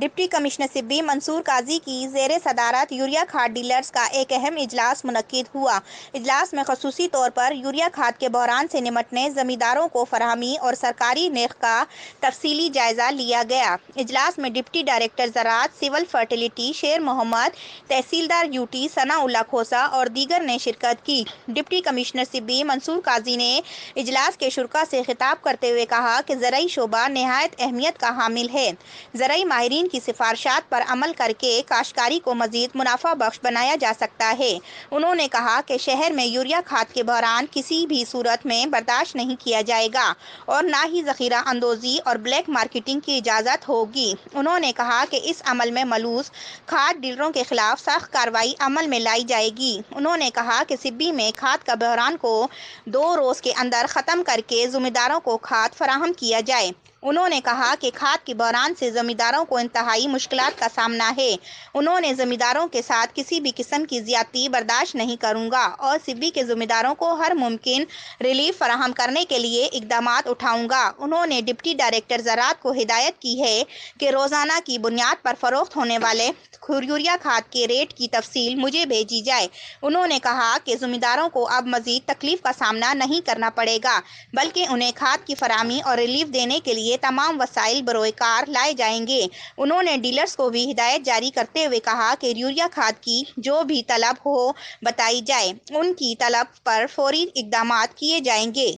Deputy commissioner سبی منصور قاضی کی زیر صدارت یوریا کھاد ڈیلرز کا ایک اہم اجلاس منعقد ہوا۔ اجلاس میں خصوصی طور پر یوریا کھاد کے بحران سے نمٹنے، زمینداروں کو فراہمی اور سرکاری نرخ کا تفصیلی جائزہ لیا گیا۔ اجلاس میں ڈپٹی ڈائریکٹر زراعت سول فرٹیلیٹی شیر محمد، تحصیلدار یوٹی ثناء اللہ کھوسہ اور دیگر نے شرکت کی۔ ڈپٹی کمشنر سبی منصور قاضی نے اجلاس کے شرکاء سے خطاب کرتے ہوئے کہا کہ زرعی شعبہ نہایت اہمیت کا حامل ہے۔ زرعی ماہرین کی سفارشات پر عمل کر کے کاشتکاری کو مزید منافع بخش بنایا جا سکتا ہے۔ انہوں نے کہا کہ شہر میں یوریا کھاد کے بحران کسی بھی صورت میں برداشت نہیں کیا جائے گا اور نہ ہی ذخیرہ اندوزی اور بلیک مارکیٹنگ کی اجازت ہوگی۔ انہوں نے کہا کہ اس عمل میں ملوث کھاد ڈیلروں کے خلاف سخت کارروائی عمل میں لائی جائے گی۔ انہوں نے کہا کہ سبی میں کھاد کا بحران کو 2 روز کے اندر ختم کر کے زمینداروں کو کھاد فراہم کیا جائے۔ انہوں نے کہا کہ کھاد کے بحران سے زمینداروں کو انتہائی مشکلات کا سامنا ہے۔ انہوں نے زمینداروں کے ساتھ کسی بھی قسم کی زیادتی برداشت نہیں کروں گا اور سبی کے زمینداروں کو ہر ممکن ریلیف فراہم کرنے کے لیے اقدامات اٹھاؤں گا۔ انہوں نے ڈپٹی ڈائریکٹر زراعت کو ہدایت کی ہے کہ روزانہ کی بنیاد پر فروخت ہونے والے یوریا کھاد کے ریٹ کی تفصیل مجھے بھیجی جائے۔ انہوں نے کہا کہ زمینداروں کو اب مزید تکلیف کا سامنا نہیں کرنا پڑے گا بلکہ انہیں کھاد کی فراہمی اور ریلیف دینے کے لیے تمام وسائل بروئے کار لائے جائیں گے۔ انہوں نے ڈیلرز کو بھی ہدایت جاری کرتے ہوئے کہا کہ یوریا کھاد کی جو بھی طلب ہو بتائی جائے، ان کی طلب پر فوری اقدامات کیے جائیں گے۔